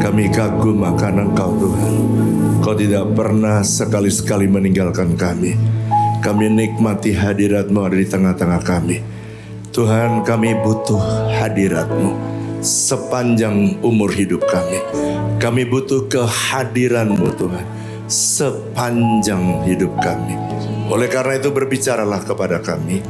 Kami kagum akan Engkau Tuhan. Kau tidak pernah sekali-sekali meninggalkan kami. Kami nikmati hadirat-Mu ada di tengah-tengah kami. Tuhan, kami butuh hadirat-Mu sepanjang umur hidup kami. Kami butuh kehadiran-Mu Tuhan sepanjang hidup kami. Oleh karena itu berbicaralah kepada kami,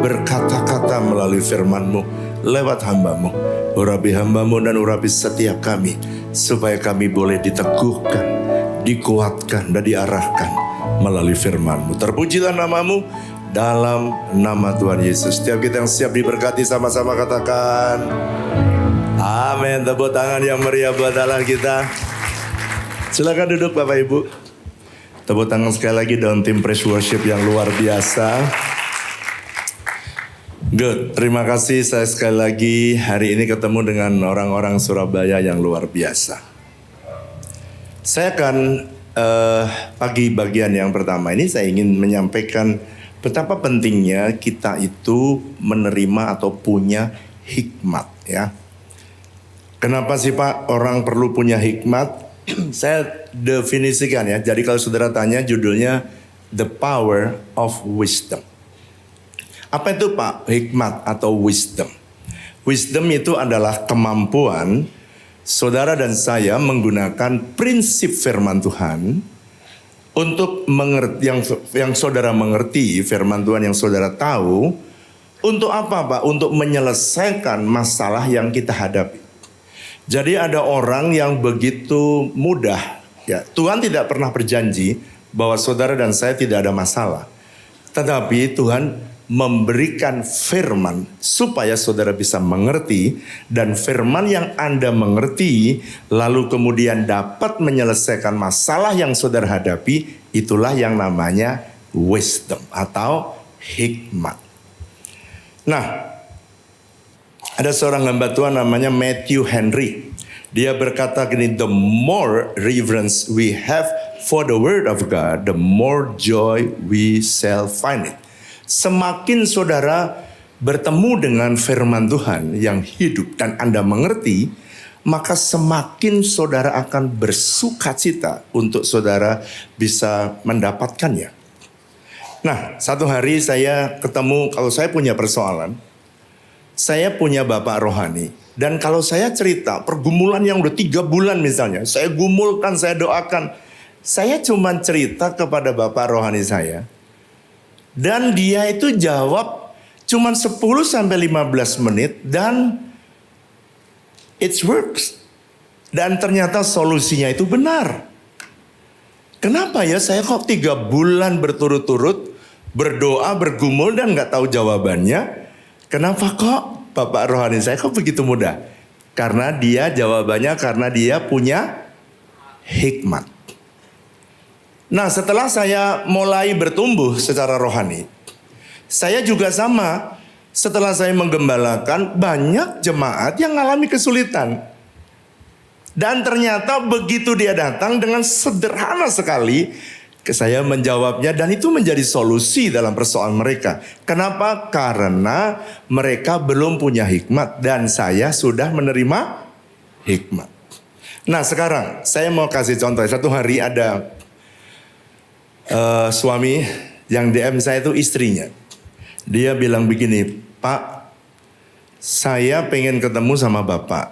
berkata-kata melalui firman-Mu lewat hamba-Mu. Urapi hamba-Mu dan urapi setiap kami, supaya kami boleh diteguhkan, dikuatkan dan diarahkan melalui firman-Mu. Terpujilah nama-Mu dalam nama Tuhan Yesus. Setiap kita yang siap diberkati sama-sama katakan amin. Tepuk tangan yang meriah buat Allah kita. Silakan duduk Bapak Ibu. Tepuk tangan sekali lagi dalam tim praise worship yang luar biasa. Good, terima kasih. Saya sekali lagi hari ini ketemu dengan orang-orang Surabaya yang luar biasa. Saya akan pagi bagian yang pertama ini saya ingin menyampaikan betapa pentingnya kita itu menerima atau punya hikmat ya. Kenapa sih Pak orang perlu punya hikmat? Saya definisikan ya. Jadi kalau saudara tanya judulnya The Power of Wisdom. Apa itu Pak hikmat atau wisdom? Wisdom itu adalah kemampuan saudara dan saya menggunakan prinsip firman Tuhan untuk mengerti yang saudara mengerti firman Tuhan yang saudara tahu. Untuk apa Pak? Untuk menyelesaikan masalah yang kita hadapi. Jadi ada orang yang begitu mudah ya. Tuhan tidak pernah berjanji bahwa saudara dan saya tidak ada masalah. Tetapi Tuhan memberikan firman supaya saudara bisa mengerti, dan firman yang Anda mengerti lalu kemudian dapat menyelesaikan masalah yang saudara hadapi, itulah yang namanya wisdom atau hikmat. Nah, ada seorang hamba Tuhan namanya Matthew Henry. Dia berkata gini, the more reverence we have for the word of God, the more joy we shall find it. Semakin saudara bertemu dengan firman Tuhan yang hidup dan Anda mengerti, maka semakin saudara akan bersukacita untuk saudara bisa mendapatkannya. Nah, satu hari saya ketemu, kalau saya punya persoalan, saya punya bapak rohani. Dan kalau saya cerita pergumulan yang udah 3 bulan misalnya, saya gumulkan, saya doakan. Saya cuma cerita kepada bapak rohani saya. Dan dia itu jawab cuma 10-15 menit dan it works. Dan ternyata solusinya itu benar. Kenapa ya saya kok 3 bulan berturut-turut berdoa, bergumul dan gak tahu jawabannya? Kenapa kok bapak rohani saya kok begitu mudah? Karena dia jawabannya karena dia punya hikmat. Nah, setelah saya mulai bertumbuh secara rohani, saya juga sama. Setelah saya menggembalakan, banyak jemaat yang mengalami kesulitan. Dan ternyata begitu dia datang dengan sederhana sekali, saya menjawabnya dan itu menjadi solusi dalam persoalan mereka. Kenapa? Karena mereka belum punya hikmat dan saya sudah menerima hikmat. Nah, sekarang saya mau kasih contoh. Satu hari ada suami yang DM saya itu istrinya. Dia bilang begini, Pak, saya pengen ketemu sama Bapak.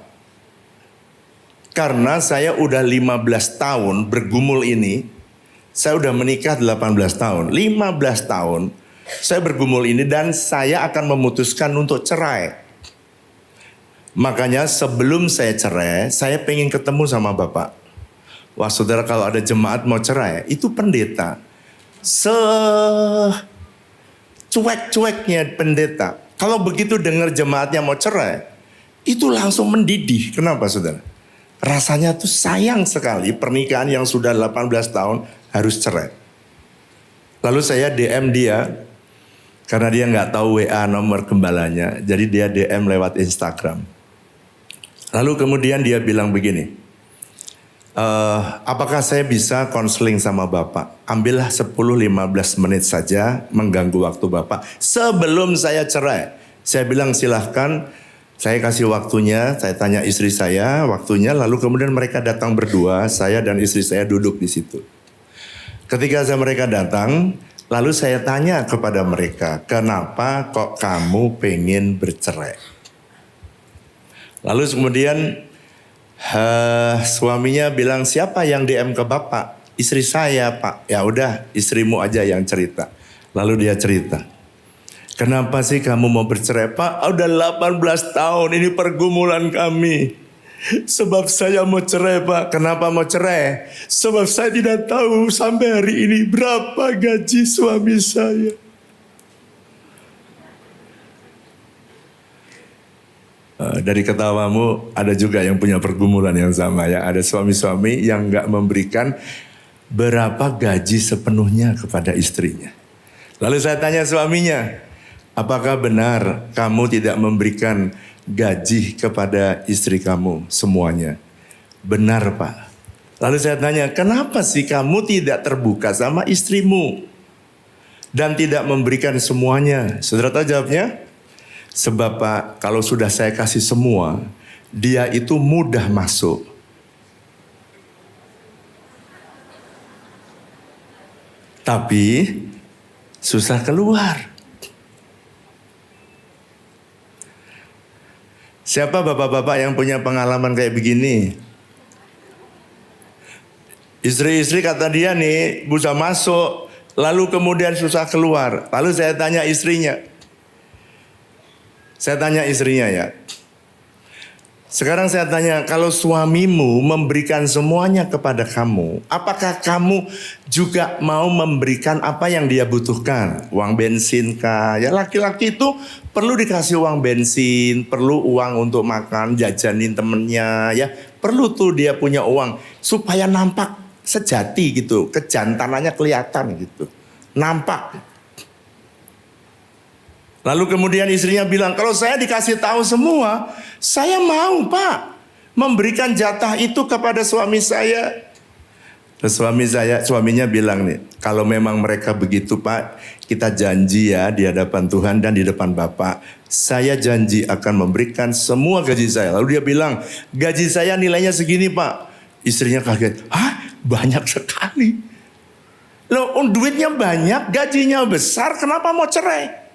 Karena saya udah 15 tahun bergumul ini, saya udah menikah 18 tahun. 15 tahun saya bergumul ini dan saya akan memutuskan untuk cerai. Makanya sebelum saya cerai, saya pengen ketemu sama Bapak. Wah saudara, kalau ada jemaat mau cerai, itu pendeta. Cuek-cueknya pendeta. Kalau begitu dengar jemaatnya mau cerai, itu langsung mendidih. Kenapa saudara? Rasanya tuh sayang sekali pernikahan yang sudah 18 tahun harus cerai. Lalu saya DM dia, karena dia nggak tahu WA nomor gembalanya, jadi dia DM lewat Instagram. Lalu kemudian dia bilang begini, apakah saya bisa konseling sama Bapak? Ambillah 10-15 menit saja mengganggu waktu Bapak sebelum saya cerai. Saya bilang silahkan, Saya kasih waktunya, saya tanya istri saya waktunya, lalu kemudian mereka datang berdua, saya dan istri saya duduk di situ. Ketika mereka datang, lalu saya tanya kepada mereka, kenapa kok kamu pengen bercerai? Lalu kemudian suaminya bilang, siapa yang DM ke bapak? Istri saya, Pak. Ya udah, istrimu aja yang cerita. Lalu dia cerita. Kenapa sih kamu mau bercerai? Pak, udah 18 tahun ini pergumulan kami. Sebab saya mau cerai, Pak. Kenapa mau cerai? Sebab saya tidak tahu sampai hari ini berapa gaji suami saya. Dari ketawamu ada juga yang punya pergumulan yang sama ya. Ada suami-suami yang gak memberikan berapa gaji sepenuhnya kepada istrinya. Lalu saya tanya suaminya, apakah benar kamu tidak memberikan gaji kepada istri kamu semuanya? Benar, Pak. Lalu saya tanya, kenapa sih kamu tidak terbuka sama istrimu dan tidak memberikan semuanya? Saudara tahu jawabnya? Sebab Pak, kalau sudah saya kasih semua, dia itu mudah masuk. Tapi susah keluar. Siapa bapak-bapak yang punya pengalaman kayak begini? Istri-istri kata dia nih, bisa masuk, lalu kemudian susah keluar. Lalu saya tanya istrinya. Ya. Sekarang saya tanya, kalau suamimu memberikan semuanya kepada kamu, apakah kamu juga mau memberikan apa yang dia butuhkan? Uang bensin kah? Ya laki-laki itu perlu dikasih uang bensin, perlu uang untuk makan, jajanin temennya, ya. Perlu tuh dia punya uang supaya nampak sejati gitu, kejantanannya kelihatan gitu, nampak. Lalu kemudian istrinya bilang, kalau saya dikasih tahu semua, saya mau Pak memberikan jatah itu kepada suami saya. Terus suaminya bilang nih, kalau memang mereka begitu Pak, kita janji ya di hadapan Tuhan dan di depan Bapak, saya janji akan memberikan semua gaji saya. Lalu dia bilang, gaji saya nilainya segini Pak. Istrinya kaget, hah banyak sekali. Loh duitnya banyak, gajinya besar, kenapa mau cerai?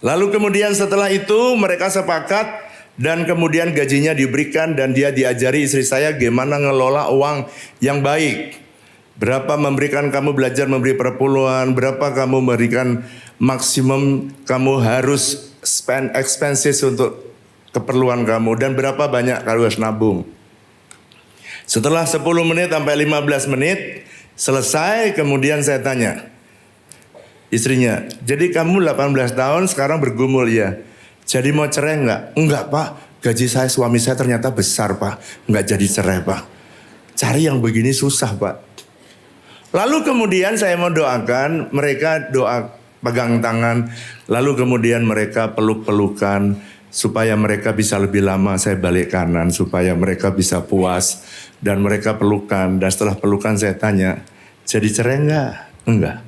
Lalu kemudian setelah itu mereka sepakat dan kemudian gajinya diberikan dan dia diajari istri saya gimana ngelola uang yang baik. Berapa memberikan kamu belajar memberi perpuluhan, berapa kamu memberikan maksimum kamu harus spend expenses untuk keperluan kamu dan berapa banyak kamu harus nabung. Setelah 10 menit sampai 15 menit selesai kemudian saya tanya. Istrinya, jadi kamu 18 tahun sekarang bergumul ya. Jadi mau cerai enggak? Enggak Pak, gaji suami saya ternyata besar Pak. Enggak jadi cerai Pak. Cari yang begini susah Pak. Lalu kemudian saya mau doakan, mereka doa pegang tangan. Lalu kemudian mereka peluk-pelukan supaya mereka bisa lebih lama saya balik kanan. Supaya mereka bisa puas dan mereka pelukan. Dan setelah pelukan saya tanya, jadi cerai enggak? Enggak.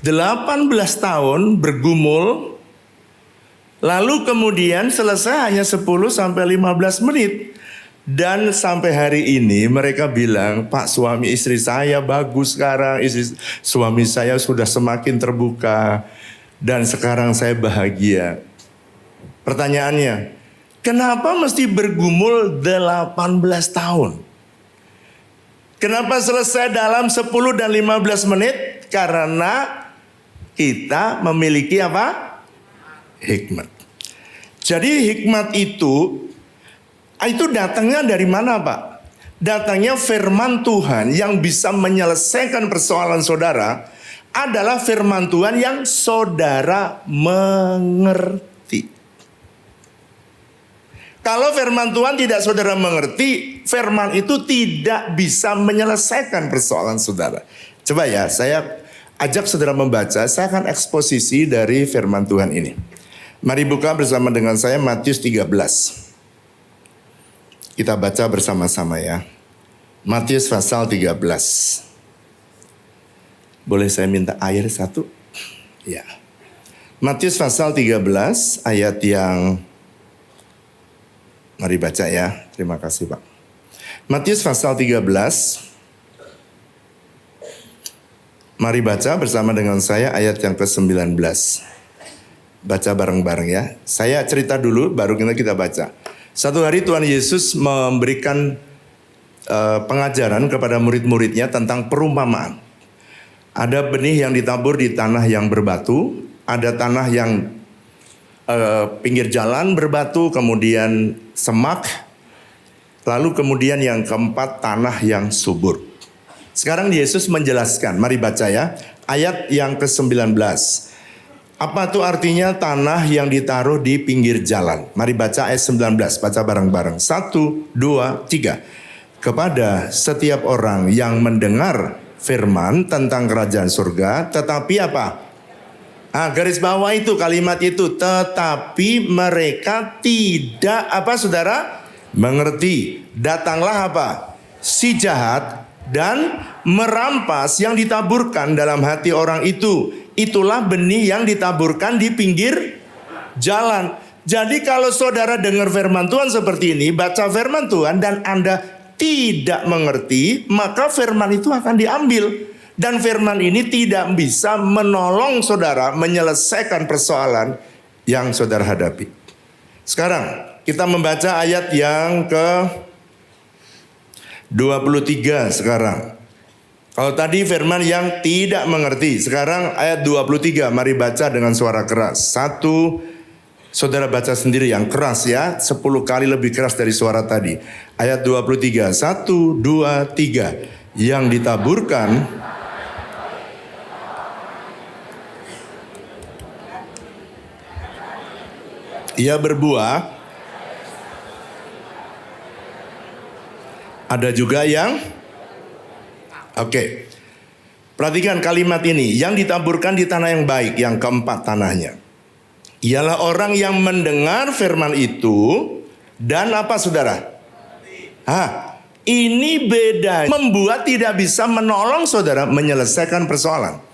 18 tahun bergumul, lalu kemudian selesai hanya 10 sampai 15 menit. Dan sampai hari ini mereka bilang, Pak suami istri saya bagus sekarang, suami saya sudah semakin terbuka dan sekarang saya bahagia. Pertanyaannya, kenapa mesti bergumul 18 tahun? Kenapa selesai dalam 10 dan 15 menit? Karena kita memiliki apa? Hikmat. Jadi hikmat itu datangnya dari mana Pak? Datangnya firman Tuhan yang bisa menyelesaikan persoalan saudara adalah firman Tuhan yang saudara mengerti. Kalau firman Tuhan tidak saudara mengerti, firman itu tidak bisa menyelesaikan persoalan saudara. Coba ya, saya ajak saudara membaca, saya akan eksposisi dari firman Tuhan ini. Mari buka bersama dengan saya Matius 13. Kita baca bersama-sama ya. Matius pasal 13. Boleh saya minta air satu? Ya. Matius pasal 13 ayat yang Mari baca ya. Terima kasih Pak. Matius pasal 13. Mari baca bersama dengan saya ayat yang ke-19. Baca bareng-bareng ya. Saya cerita dulu baru kita baca. Satu hari Tuhan Yesus memberikan pengajaran kepada murid-muridnya tentang perumpamaan. Ada benih yang ditabur di tanah yang berbatu, ada tanah yang pinggir jalan berbatu, kemudian semak, lalu kemudian yang keempat tanah yang subur. Sekarang Yesus menjelaskan, mari baca ya, ayat yang ke-19. Apa itu artinya tanah yang ditaruh di pinggir jalan? Mari baca ayat 19, baca bareng-bareng. 1, 2, 3. Kepada setiap orang yang mendengar firman tentang kerajaan surga, tetapi apa? Garis bawah itu kalimat itu, tetapi mereka tidak apa saudara? Mengerti. Datanglah apa? Si jahat dan merampas yang ditaburkan dalam hati orang itu. Itulah benih yang ditaburkan di pinggir jalan. Jadi kalau saudara dengar firman Tuhan seperti ini, baca firman Tuhan dan Anda tidak mengerti, maka firman itu akan diambil. Dan firman ini tidak bisa menolong saudara menyelesaikan persoalan yang saudara hadapi. Sekarang kita membaca ayat yang ke-23 sekarang. Kalau tadi firman yang tidak mengerti, sekarang ayat 23, mari baca dengan suara keras. 1, saudara baca sendiri yang keras ya, 10 kali lebih keras dari suara tadi. Ayat 23, 1, 2, 3. Yang ditaburkan ia berbuah. Ada juga yang Oke. Perhatikan kalimat ini, yang ditaburkan di tanah yang baik, yang keempat tanahnya. Ialah orang yang mendengar firman itu dan apa saudara? Ini beda. Membuat tidak bisa menolong saudara menyelesaikan persoalan.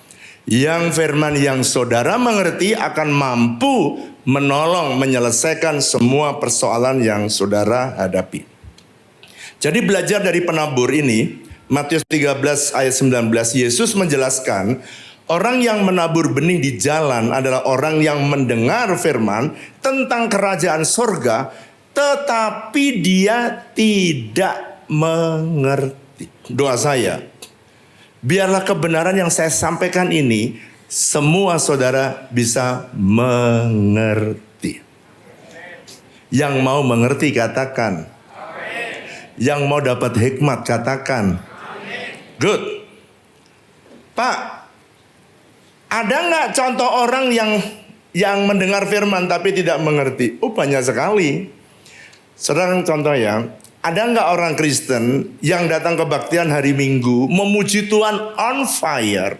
Yang firman yang saudara mengerti akan mampu menolong menyelesaikan semua persoalan yang saudara hadapi. Jadi belajar dari penabur ini, Matius 13 ayat 19, Yesus menjelaskan orang yang menabur benih di jalan adalah orang yang mendengar firman tentang kerajaan surga, tetapi dia tidak mengerti. Doa saya, biarlah kebenaran yang saya sampaikan ini semua saudara bisa mengerti. Yang mau mengerti katakan. Yang mau dapat hikmat katakan. Good. Pak, ada nggak contoh orang yang mendengar firman tapi tidak mengerti? Banyak sekali. Sekarang contoh ya, ada nggak orang Kristen yang datang kebaktian hari Minggu memuji Tuhan on fire,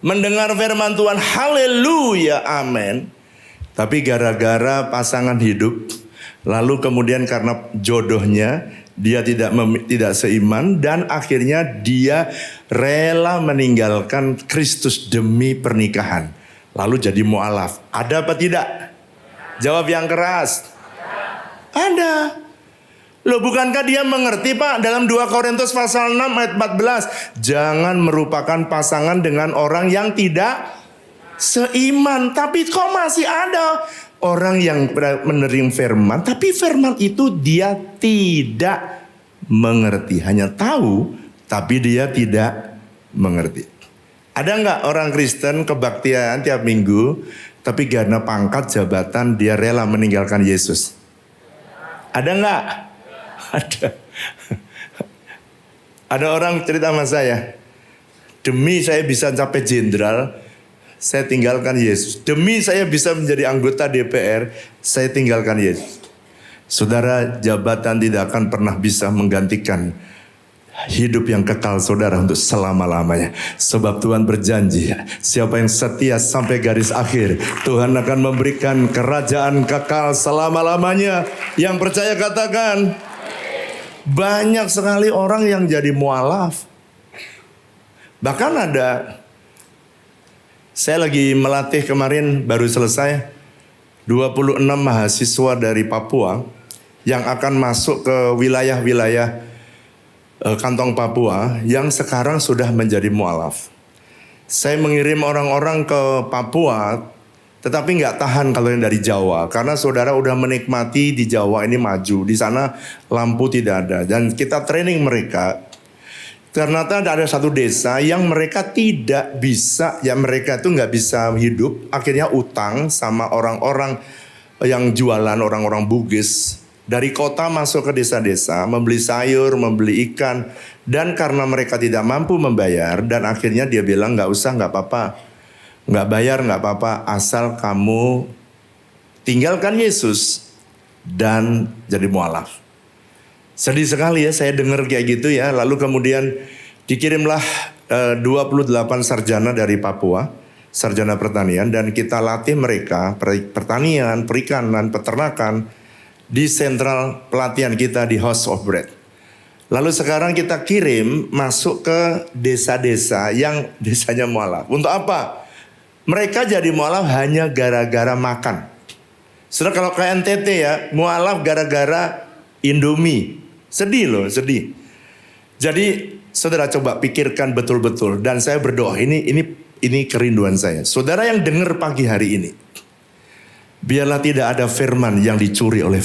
mendengar firman Tuhan, haleluya, amin. Tapi gara-gara pasangan hidup, lalu kemudian karena jodohnya dia tidak seiman dan akhirnya dia rela meninggalkan Kristus demi pernikahan. Lalu jadi mualaf. Ada apa tidak? Jawab yang keras. Ada. Loh, bukankah dia mengerti Pak dalam 2 Korintus pasal 6 ayat 14, jangan merupakan pasangan dengan orang yang tidak seiman. Tapi kok masih ada orang yang menerima firman, tapi firman itu dia tidak mengerti. Hanya tahu, tapi dia tidak mengerti. Ada nggak orang Kristen kebaktian tiap minggu, tapi karena pangkat jabatan dia rela meninggalkan Yesus? Ada nggak? Ada. Ada orang cerita sama saya, demi saya bisa capai jenderal, saya tinggalkan Yesus. Demi saya bisa menjadi anggota DPR, saya tinggalkan Yesus. Saudara, jabatan tidak akan pernah bisa menggantikan hidup yang kekal saudara untuk selama-lamanya. Sebab Tuhan berjanji, siapa yang setia sampai garis akhir, Tuhan akan memberikan kerajaan kekal selama-lamanya. Yang percaya katakan. Banyak sekali orang yang jadi mualaf. Bahkan ada, saya lagi melatih kemarin baru selesai, 26 mahasiswa dari Papua yang akan masuk ke wilayah-wilayah kantong Papua yang sekarang sudah menjadi mualaf. Saya mengirim orang-orang ke Papua, tetapi nggak tahan kalau yang dari Jawa, karena saudara udah menikmati di Jawa ini maju, di sana lampu tidak ada, dan kita training mereka. Ternyata ada satu desa yang mereka tidak bisa, ya mereka itu nggak bisa hidup, akhirnya utang sama orang-orang yang jualan, orang-orang Bugis. Dari kota masuk ke desa-desa, membeli sayur, membeli ikan. Dan karena mereka tidak mampu membayar, dan akhirnya dia bilang nggak usah, nggak apa-apa. Nggak bayar nggak apa-apa, asal kamu tinggalkan Yesus dan jadi mualaf. Sedih sekali ya saya dengar kayak gitu ya. Lalu kemudian dikirimlah 28 sarjana dari Papua, sarjana pertanian, dan kita latih mereka pertanian, perikanan, peternakan di sentral pelatihan kita di House of Bread. Lalu sekarang kita kirim masuk ke desa-desa yang desanya mualaf. Untuk apa? Mereka jadi mualaf hanya gara-gara makan. Setelah kalau ke NTT ya, mualaf gara-gara Indomie. Sedih loh, sedih. Jadi saudara coba pikirkan betul-betul, dan saya berdoa, ini kerinduan saya. Saudara yang dengar pagi hari ini, biarlah tidak ada firman yang dicuri oleh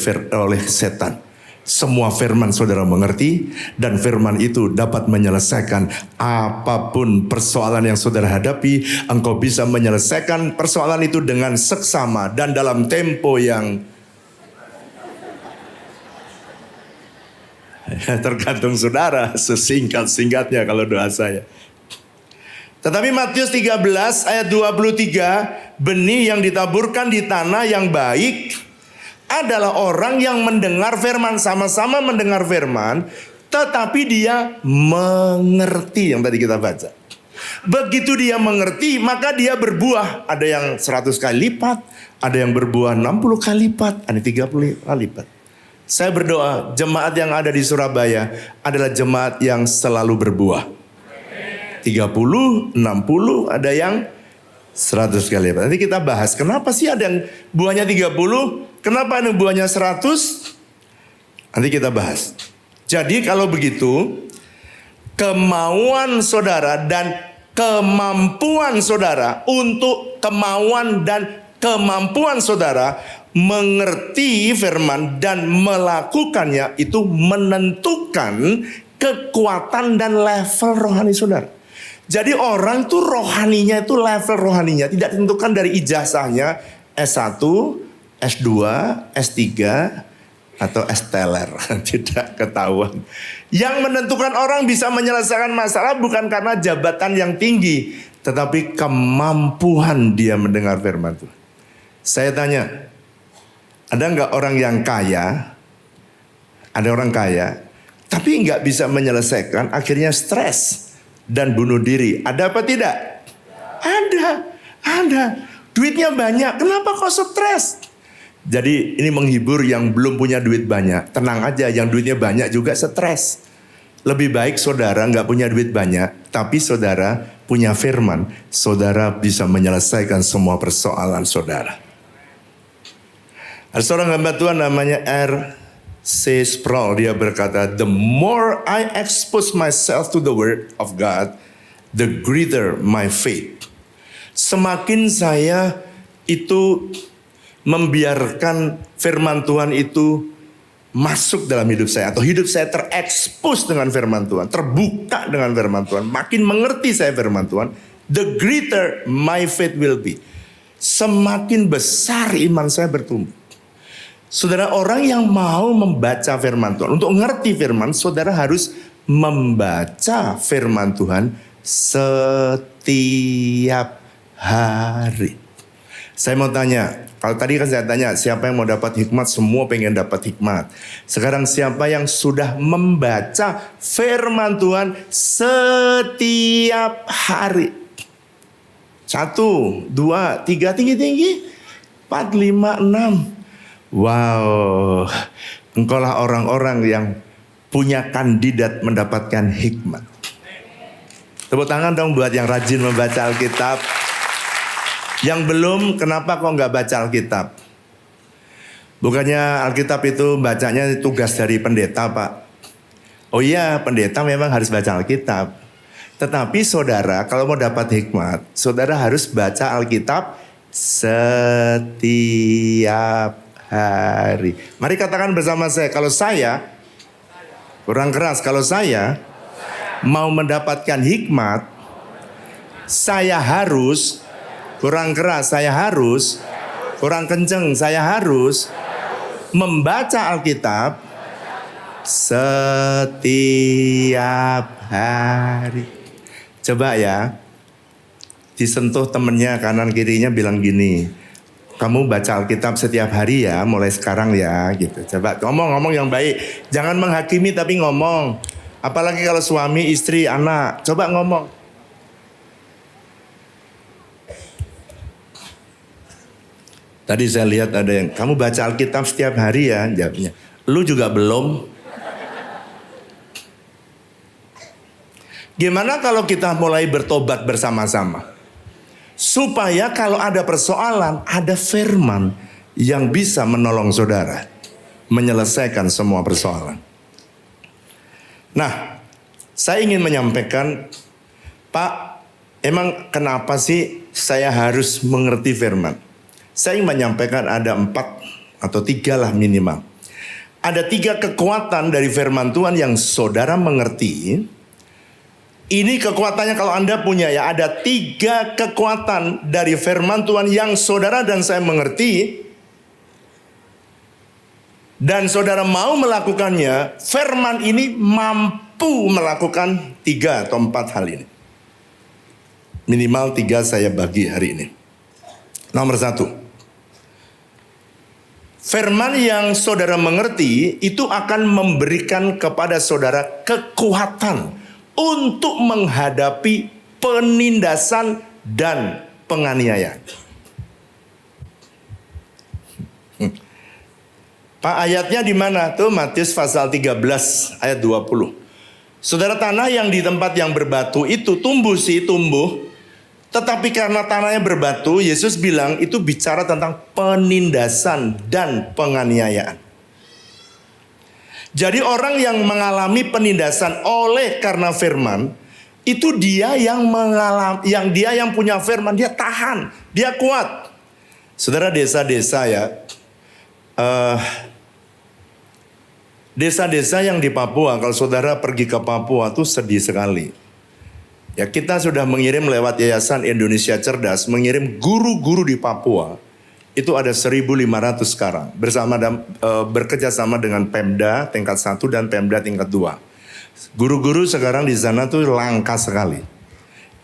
setan. Semua firman saudara mengerti, dan firman itu dapat menyelesaikan apapun persoalan yang saudara hadapi. Engkau bisa menyelesaikan persoalan itu dengan seksama dan dalam tempo yang tergantung saudara, sesingkat-singkatnya kalau doa saya. Tetapi Matius 13 ayat 23, benih yang ditaburkan di tanah yang baik adalah orang yang mendengar firman, sama-sama mendengar firman, tetapi dia mengerti, yang tadi kita baca. Begitu dia mengerti, maka dia berbuah. Ada yang 100 kali lipat, ada yang berbuah 60 kali lipat, ada 30 kali lipat. Saya berdoa, jemaat yang ada di Surabaya adalah jemaat yang selalu berbuah. 30, 60, ada yang 100 kali lipat. Nanti kita bahas, kenapa sih ada yang buahnya 30, kenapa ada yang buahnya 100? Nanti kita bahas. Jadi kalau begitu, kemauan saudara dan kemampuan saudara untuk kemauan dan kemampuan saudara mengerti firman dan melakukannya itu menentukan kekuatan dan level rohani saudara. Jadi orang tuh rohaninya itu level rohaninya tidak ditentukan dari ijazahnya S1, S2, S3 atau S-teler, tidak ketahuan. Yang menentukan orang bisa menyelesaikan masalah bukan karena jabatan yang tinggi, tetapi kemampuan dia mendengar firman Tuhan. Saya tanya, ada nggak orang yang kaya? Ada orang kaya, tapi nggak bisa menyelesaikan, akhirnya stres dan bunuh diri. Ada apa tidak? Ada. Duitnya banyak, kenapa kok stres? Jadi ini menghibur yang belum punya duit banyak. Tenang aja, yang duitnya banyak juga stres. Lebih baik saudara nggak punya duit banyak, tapi saudara punya firman. Saudara bisa menyelesaikan semua persoalan saudara. Ada seorang hamba Tuhan namanya R.C. Sproul. Dia berkata, the more I expose myself to the word of God, the greater my faith. Semakin saya itu membiarkan firman Tuhan itu masuk dalam hidup saya, atau hidup saya terekspos dengan firman Tuhan, terbuka dengan firman Tuhan, makin mengerti saya firman Tuhan, the greater my faith will be. Semakin besar iman saya bertumbuh. Saudara, orang yang mau membaca firman Tuhan, untuk mengerti firman, saudara harus membaca firman Tuhan setiap hari. Saya mau tanya, kalau tadi kan saya tanya siapa yang mau dapat hikmat, semua pengen dapat hikmat. Sekarang siapa yang sudah membaca firman Tuhan setiap hari? 1, 2, 3, tinggi-tinggi, 4, 5, 6. Wow, engkaulah orang-orang yang punya kandidat mendapatkan hikmat. Tepuk tangan dong buat yang rajin membaca Alkitab. Yang belum, kenapa kok nggak baca Alkitab? Bukannya Alkitab itu bacanya tugas dari pendeta, Pak? Oh iya, pendeta memang harus baca Alkitab. Tetapi saudara, kalau mau dapat hikmat, saudara harus baca Alkitab setiap hari. Mari katakan bersama saya, kalau saya, kurang keras, kalau saya mau mendapatkan hikmat, saya harus, kurang keras, saya harus, kurang kenceng, saya harus membaca Alkitab setiap hari. Coba ya, disentuh temennya kanan kirinya bilang gini, kamu baca Alkitab setiap hari ya, mulai sekarang ya gitu. Coba ngomong-ngomong yang baik, jangan menghakimi tapi ngomong. Apalagi kalau suami, istri, anak, coba ngomong. Tadi saya lihat ada yang, kamu baca Alkitab setiap hari ya, jawabnya. Lu juga belum. Gimana kalau kita mulai bertobat bersama-sama? Supaya kalau ada persoalan, ada firman yang bisa menolong saudara. Menyelesaikan semua persoalan. Nah, saya ingin menyampaikan, Pak, emang kenapa sih saya harus mengerti firman? Saya ingin menyampaikan ada 4 atau 3 lah minimal. Ada 3 kekuatan dari firman Tuhan yang saudara mengerti. Ini kekuatannya kalau Anda punya ya. Ada 3 kekuatan dari firman Tuhan yang saudara dan saya mengerti. Dan saudara mau melakukannya, firman ini mampu melakukan 3 atau 4 hal ini. Minimal 3 saya bagi hari ini. Nomor 1. Firman yang saudara mengerti itu akan memberikan kepada saudara kekuatan untuk menghadapi penindasan dan penganiayaan. Pak, ayatnya di mana? Tuh Matius pasal 13 ayat 20. Saudara, tanah yang di tempat yang berbatu itu tumbuh sih, tumbuh. Tetapi karena tanahnya berbatu, Yesus bilang itu bicara tentang penindasan dan penganiayaan. Jadi orang yang mengalami penindasan oleh karena firman, itu dia yang mengalami, yang punya firman, dia tahan, dia kuat. Saudara, desa-desa ya, desa-desa yang di Papua, kalau saudara pergi ke Papua tuh sedih sekali. Ya, kita sudah mengirim lewat Yayasan Indonesia Cerdas, mengirim guru-guru di Papua. Itu ada 1.500 sekarang, bekerja sama dengan Pemda tingkat 1 dan Pemda tingkat 2. Guru-guru sekarang di sana tuh langka sekali.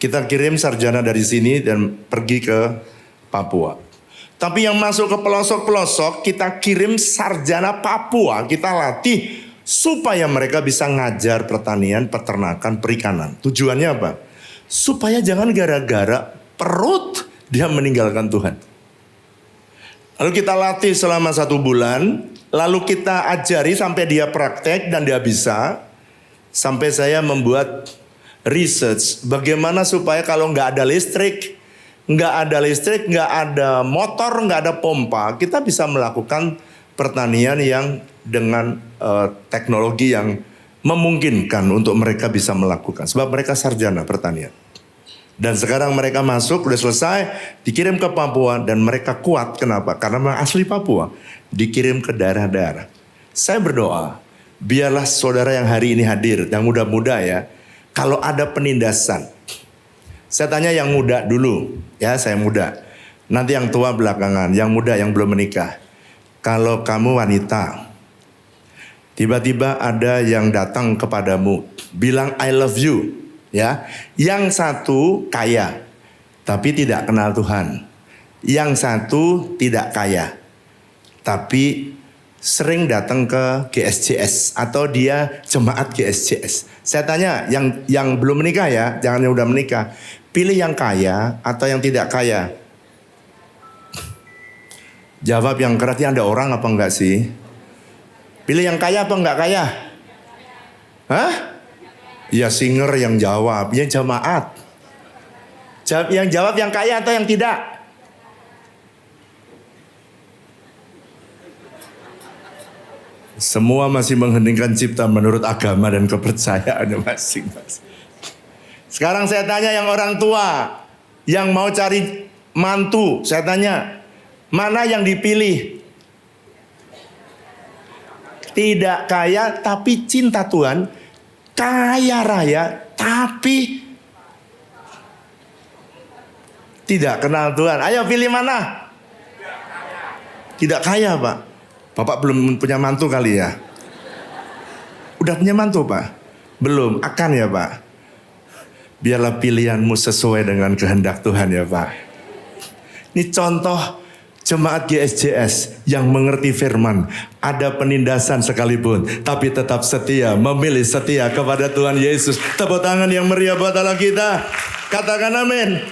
Kita kirim sarjana dari sini dan pergi ke Papua. Tapi yang masuk ke pelosok-pelosok, kita kirim sarjana Papua, kita latih supaya mereka bisa ngajar pertanian, peternakan, perikanan. Tujuannya apa? Supaya jangan gara-gara perut dia meninggalkan Tuhan. Lalu kita latih selama 1 bulan, lalu kita ajari sampai dia praktek dan dia bisa. Sampai saya membuat research bagaimana supaya kalau nggak ada listrik, nggak ada motor, nggak ada pompa, kita bisa melakukan pertanian yang dengan teknologi yang memungkinkan untuk mereka bisa melakukan. Sebab mereka sarjana pertanian. Dan sekarang mereka masuk, udah selesai, dikirim ke Papua dan mereka kuat. Kenapa? Karena mereka asli Papua. Dikirim ke daerah-daerah. Saya berdoa, biarlah saudara yang hari ini hadir, yang muda-muda ya, kalau ada penindasan. Saya tanya yang muda dulu, ya saya muda. Nanti yang tua belakangan, yang muda yang belum menikah. Kalau kamu wanita, tiba-tiba ada yang datang kepadamu, bilang I love you, ya. Yang satu kaya, tapi tidak kenal Tuhan. Yang satu tidak kaya, tapi sering datang ke GSJS atau dia jemaat GSJS. Saya tanya, yang belum menikah ya, jangan yang udah menikah. Pilih yang kaya atau yang tidak kaya? Jawab yang keras, ada orang apa enggak sih? Pilih yang kaya apa enggak kaya? Hah? Ya singer yang jawab, yang jemaat. Yang jawab yang kaya atau yang tidak? Semua masih mengheningkan cipta menurut agama dan kepercayaannya masing-masing. Sekarang saya tanya yang orang tua, yang mau cari mantu, saya tanya, mana yang dipilih? Tidak kaya tapi cinta Tuhan, kaya raya tapi tidak kenal Tuhan. Ayo pilih mana? Tidak kaya, Pak. Bapak belum punya mantu kali ya? Udah punya mantu, Pak? Belum, akan ya, Pak? Biarlah pilihanmu sesuai dengan kehendak Tuhan ya, Pak. Ini contoh jemaat GSJS yang mengerti firman. Ada penindasan sekalipun, tapi tetap setia, memilih setia kepada Tuhan Yesus. Tepuk tangan yang meriah buat Allah kita. Katakan amin.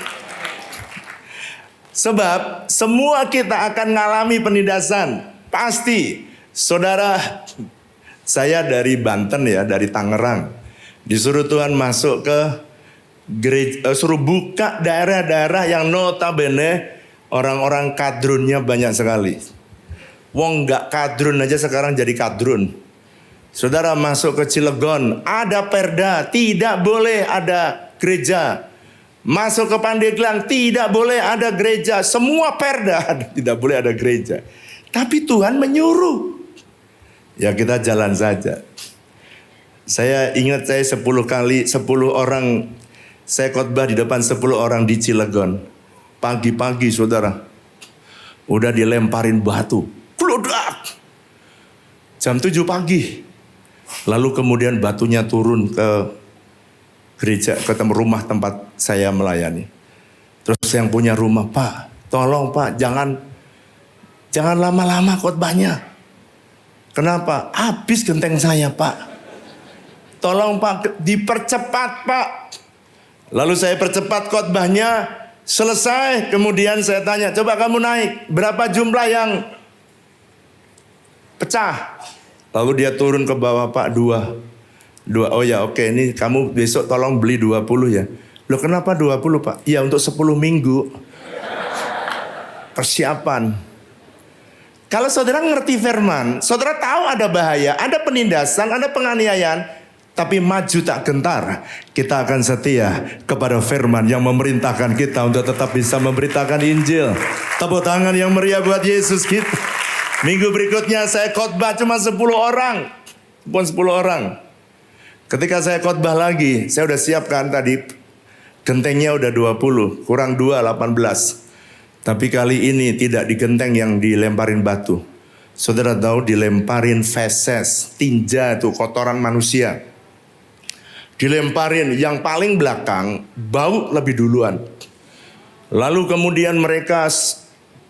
Sebab semua kita akan mengalami penindasan. Pasti. Saudara, saya dari Banten ya, dari Tangerang. Disuruh Tuhan masuk ke gereja, suruh buka daerah-daerah yang notabene orang-orang kadrunnya banyak sekali. Wong gak kadrun aja sekarang jadi kadrun. Saudara masuk ke Cilegon, ada perda, tidak boleh ada gereja. Masuk ke Pandeglang, tidak boleh ada gereja. Semua perda, tidak boleh ada gereja. Tapi Tuhan menyuruh. Ya kita jalan saja. Saya ingat saya 10 orang, saya khotbah di depan 10 orang di Cilegon. Pagi-pagi saudara, udah dilemparin batu. Keludak. Jam 7 pagi. Lalu kemudian batunya turun ke gereja, ke rumah tempat saya melayani. Terus yang punya rumah, Pak, tolong Pak, jangan lama-lama khotbahnya. Kenapa? Habis genteng saya, Pak. Tolong Pak, dipercepat Pak. Lalu saya percepat khotbahnya, selesai. Kemudian saya tanya, coba kamu naik, berapa jumlah yang pecah? Lalu dia turun ke bawah, Pak, 2. Oh ya oke, ini kamu besok tolong beli 20 ya. Loh kenapa 20 Pak? Ya untuk 10 minggu. Persiapan. Kalau saudara ngerti firman, saudara tahu ada bahaya, ada penindasan, ada penganiayaan, tapi maju tak gentar. Kita akan setia kepada firman yang memerintahkan kita untuk tetap bisa memberitakan Injil. Tepuk tangan yang meriah buat Yesus kita. Minggu berikutnya saya khotbah cuma 10 orang. Pun 10 orang. Ketika saya khotbah lagi, saya udah siapkan tadi. Gentengnya udah 20, kurang 2, 18. Tapi kali ini tidak di genteng yang dilemparin batu. Saudara tahu dilemparin feses, tinja itu kotoran manusia. Dilemparin yang paling belakang, bau lebih duluan. Lalu kemudian mereka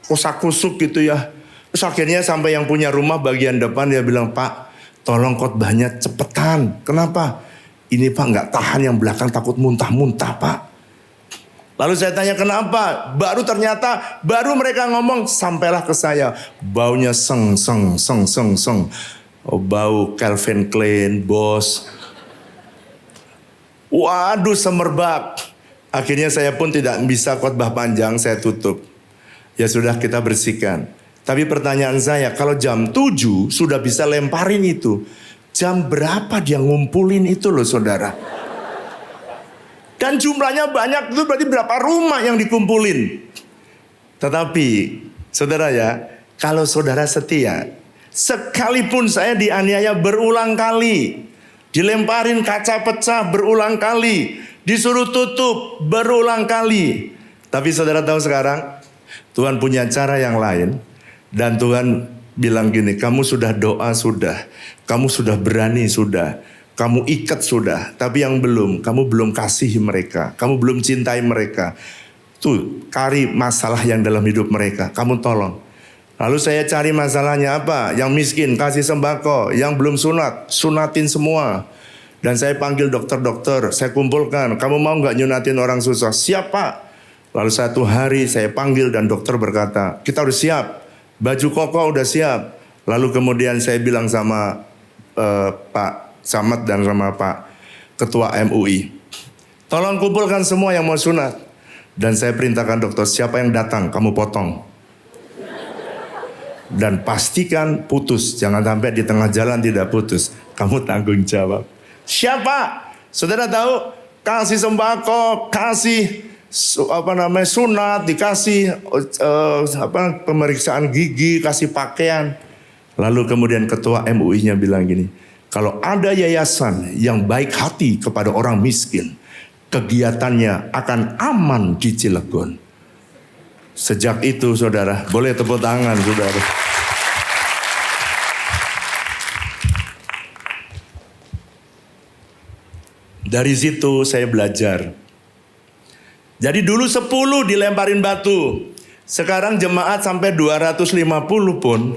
kusak-kusuk gitu ya. Terus akhirnya sampai yang punya rumah bagian depan dia bilang, Pak, tolong khotbahnya cepetan. Kenapa? Ini Pak nggak tahan, yang belakang takut muntah-muntah Pak. Lalu saya tanya kenapa? Baru mereka ngomong, sampailah ke saya. Baunya seng. Oh, bau Calvin Klein, bos. Waduh semerbak. Akhirnya saya pun tidak bisa khotbah panjang, saya tutup. Ya sudah kita bersihkan. Tapi pertanyaan saya, kalau jam 7 sudah bisa lemparin itu. Jam berapa dia ngumpulin itu loh saudara? Dan jumlahnya banyak, itu berarti berapa rumah yang dikumpulin. Tetapi saudara ya, kalau saudara setia, sekalipun saya dianiaya berulang kali, dilemparin kaca pecah berulang kali, disuruh tutup berulang kali. Tapi saudara tahu sekarang, Tuhan punya cara yang lain. Dan Tuhan bilang gini, kamu sudah doa sudah, kamu sudah berani sudah, kamu ikat sudah, tapi yang belum, kamu belum kasih mereka, kamu belum cintai mereka. Tuh, cari masalah yang dalam hidup mereka, kamu tolong. Lalu saya cari masalahnya apa? Yang miskin, kasih sembako. Yang belum sunat, sunatin semua. Dan saya panggil dokter-dokter, saya kumpulkan, kamu mau gak nyunatin orang susah? Siap Pak. Lalu satu hari saya panggil dan dokter berkata, kita udah siap, baju koko udah siap. Lalu kemudian saya bilang sama Pak Samad dan sama Pak Ketua MUI, tolong kumpulkan semua yang mau sunat. Dan saya perintahkan dokter, siapa yang datang kamu potong. Dan pastikan putus, jangan sampai di tengah jalan tidak putus. Kamu tanggung jawab. Siapa? Saudara tahu, kasih sembako, kasih sunat, dikasih pemeriksaan gigi, kasih pakaian. Lalu kemudian ketua MUI-nya bilang gini, kalau ada yayasan yang baik hati kepada orang miskin, kegiatannya akan aman di Cilegon. Sejak itu saudara, boleh tepuk tangan saudara. Dari situ saya belajar. Jadi dulu 10 dilemparin batu. Sekarang jemaat sampai 250 pun.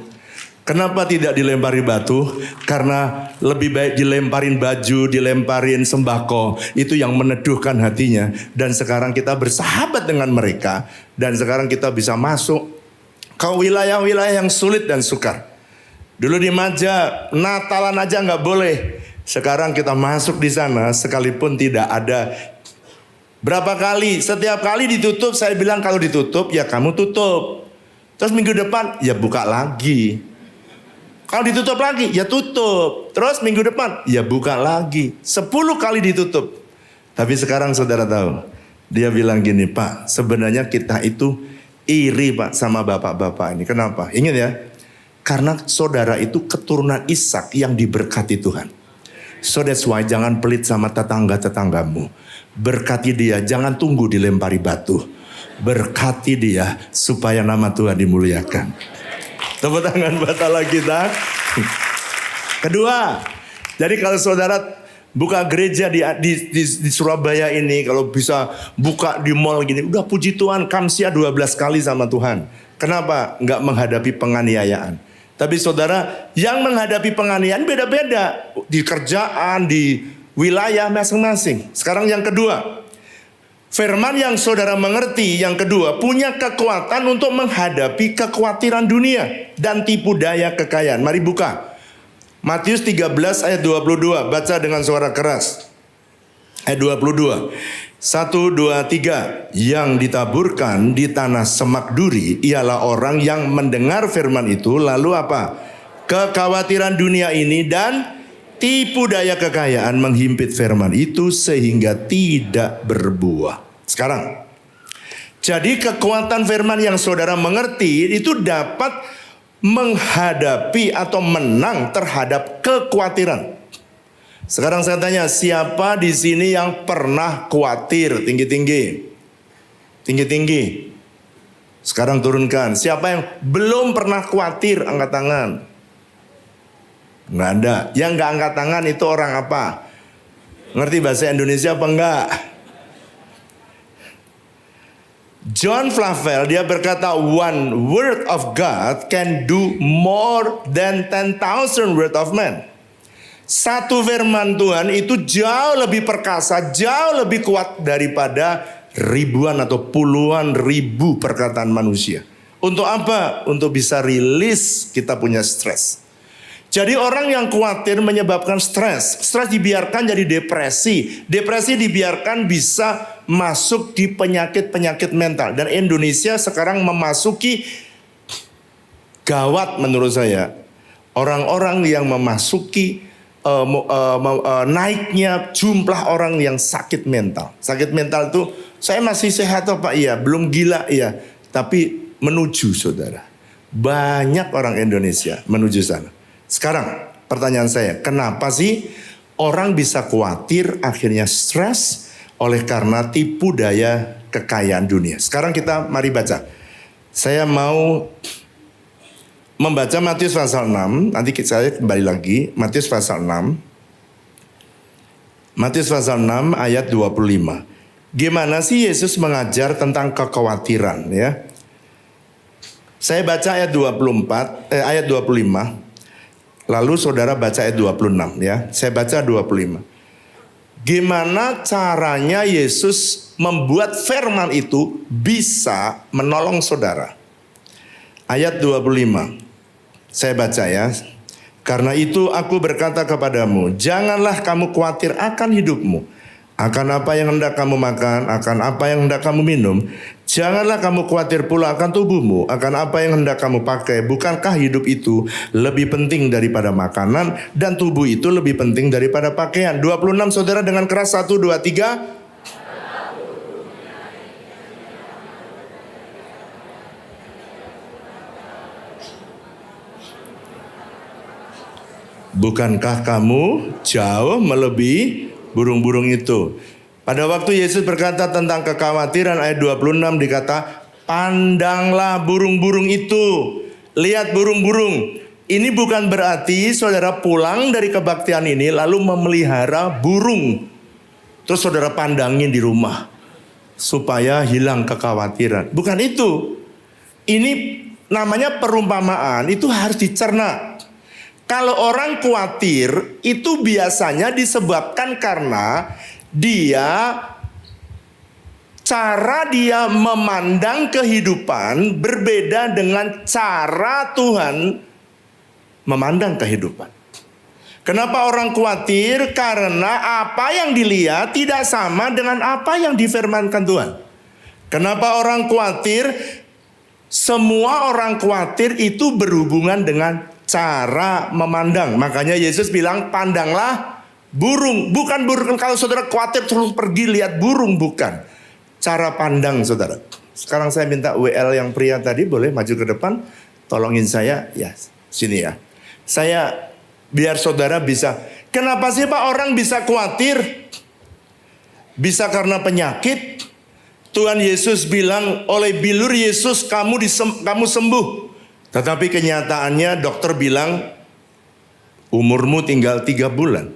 Kenapa tidak dilempari batu? Karena lebih baik dilemparin baju, dilemparin sembako. Itu yang meneduhkan hatinya. Dan sekarang kita bersahabat dengan mereka. Dan sekarang kita bisa masuk ke wilayah-wilayah yang sulit dan sukar. Dulu di Maja, Natalan aja nggak boleh. Sekarang kita masuk di sana sekalipun tidak ada. Berapa kali? Setiap kali ditutup saya bilang kalau ditutup ya kamu tutup. Terus minggu depan ya buka lagi. Kalau ditutup lagi ya tutup. Terus minggu depan ya buka lagi. 10 kali ditutup. Tapi sekarang saudara tahu. Dia bilang gini, Pak, sebenarnya kita itu iri Pak sama bapak-bapak ini. Kenapa? Ingat ya. Karena saudara itu keturunan Ishak yang diberkati Tuhan. So that's why jangan pelit sama tetangga-tetanggamu. Berkati dia, jangan tunggu dilempari batu. Berkati dia supaya nama Tuhan dimuliakan. Tepuk tangan buat Allah kita. Kedua, jadi kalau saudara buka gereja di Surabaya ini, kalau bisa buka di mall gini, udah puji Tuhan, kamsia 12 kali sama Tuhan. Kenapa? Enggak menghadapi penganiayaan. Tapi saudara, yang menghadapi penganiayaan beda-beda. Di kerjaan, di wilayah masing-masing. Sekarang yang kedua. Firman yang saudara mengerti, yang kedua, punya kekuatan untuk menghadapi kekhawatiran dunia dan tipu daya kekayaan. Mari buka. Matius 13 ayat 22. Baca dengan suara keras. Ayat 22. 1, 2, 3. Yang ditaburkan di tanah semak duri ialah orang yang mendengar firman itu. Lalu apa? Kekhawatiran dunia ini dan tipu daya kekayaan menghimpit firman itu sehingga tidak berbuah. Sekarang, jadi kekuatan firman yang saudara mengerti itu dapat menghadapi atau menang terhadap kekhawatiran. Sekarang saya tanya, siapa di sini yang pernah khawatir tinggi-tinggi? Tinggi-tinggi. Sekarang turunkan. Siapa yang belum pernah khawatir? Angkat tangan. Nggak ada. Yang nggak angkat tangan itu orang apa? Ngerti bahasa Indonesia apa enggak? John Flavel dia berkata, one word of God can do more than 10,000 word of man. Satu firman Tuhan itu jauh lebih perkasa, jauh lebih kuat daripada ribuan atau puluhan ribu perkataan manusia. Untuk apa? Untuk bisa rilis kita punya stres. Jadi orang yang khawatir menyebabkan stres. Stres dibiarkan jadi depresi. Depresi dibiarkan bisa masuk di penyakit-penyakit mental. Dan Indonesia sekarang memasuki gawat menurut saya. Orang-orang yang memasuki naiknya jumlah orang yang sakit mental. Sakit mental itu saya masih sehat Pak? Iya. Belum gila? Iya. Tapi menuju saudara. Banyak orang Indonesia menuju sana. Sekarang pertanyaan saya, kenapa sih orang bisa khawatir akhirnya stres oleh karena tipu daya kekayaan dunia? Sekarang kita mari baca. Saya mau membaca Matius pasal 6, nanti saya kembali lagi, Matius pasal 6. Matius pasal 6 ayat 25. Gimana sih Yesus mengajar tentang kekhawatiran ya? Saya baca ayat 24, ayat 25. Lalu saudara baca ayat 26 ya. Saya baca 25. Gimana caranya Yesus membuat firman itu bisa menolong saudara? Ayat 25. Saya baca ya. Karena itu aku berkata kepadamu, janganlah kamu khawatir akan hidupmu. akan apa yang hendak kamu makan, akan apa yang hendak kamu minum. Janganlah kamu khawatir pula akan tubuhmu, akan apa yang hendak kamu pakai. Bukankah hidup itu lebih penting daripada makanan, dan tubuh itu lebih penting daripada pakaian? 26 saudara dengan keras, 1, 2, 3. Bukankah kamu jauh melebihi burung-burung itu? Pada waktu Yesus berkata tentang kekhawatiran, ayat 26 dikata, pandanglah burung-burung itu. Lihat burung-burung. Ini bukan berarti saudara pulang dari kebaktian ini lalu memelihara burung. Terus saudara pandangin di rumah supaya hilang kekhawatiran. Bukan itu. Ini namanya perumpamaan, itu harus dicerna. Kalau orang khawatir itu biasanya disebabkan karena cara dia memandang kehidupan berbeda dengan cara Tuhan memandang kehidupan. Kenapa orang khawatir? Karena apa yang dilihat tidak sama dengan apa yang difirmankan Tuhan. Kenapa orang khawatir? Semua orang khawatir itu berhubungan dengan cara memandang. Makanya Yesus bilang, pandanglah burung. Bukan burung, kalau saudara khawatir terus pergi lihat burung, bukan. Cara pandang saudara. Sekarang saya minta WL yang pria tadi boleh maju ke depan. Tolongin saya, ya sini ya. Saya biar saudara bisa. Kenapa sih Pak orang bisa khawatir? Bisa karena penyakit. Tuhan Yesus bilang, oleh bilur Yesus kamu sembuh. Tetapi kenyataannya dokter bilang umurmu tinggal 3 bulan.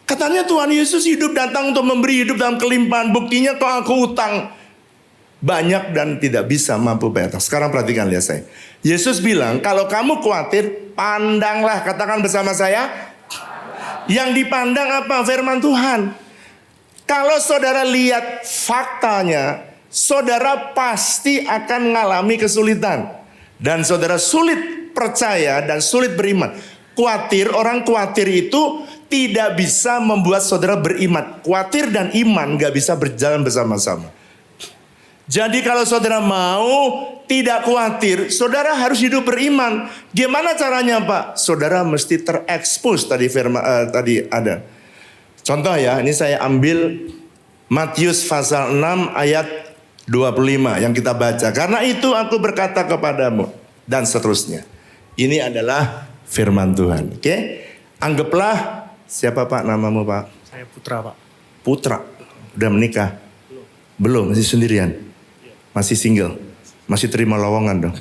Katanya Tuhan Yesus hidup datang untuk memberi hidup dalam kelimpahan. Buktinya kok aku utang banyak dan tidak bisa mampu bayar. Sekarang perhatikan, lihat saya. Yesus bilang kalau kamu khawatir, pandanglah. Katakan bersama saya. Yang dipandang apa? Firman Tuhan. Kalau saudara lihat faktanya, saudara pasti akan mengalami kesulitan. Dan saudara sulit percaya dan sulit beriman. Orang khawatir itu tidak bisa membuat saudara beriman. Khawatir dan iman gak bisa berjalan bersama-sama. Jadi kalau saudara mau tidak khawatir, saudara harus hidup beriman. Gimana caranya Pak? Saudara mesti terekspos tadi ada. Contoh ya, ini saya ambil Matius pasal 6 ayat 25 yang kita baca. Karena itu aku berkata kepadamu, dan seterusnya. Ini adalah firman Tuhan. Oke? Anggaplah, siapa Pak namamu Pak? Saya Putra Pak. Putra. Udah menikah? Belum, masih sendirian? Masih single? Masih terima lowongan dong?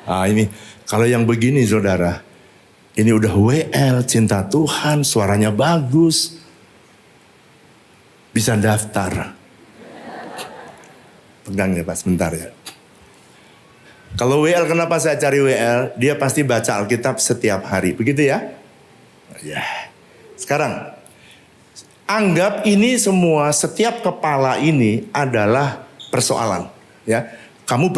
Ini kalau yang begini saudara, ini udah WL, cinta Tuhan, suaranya bagus, bisa daftar. Pegang ya Pak sebentar ya. Kalau WL, kenapa saya cari WL? Dia pasti baca Alkitab setiap hari, begitu ya? Ya. Sekarang, anggap ini semua, setiap kepala ini adalah persoalan. Ya, kamu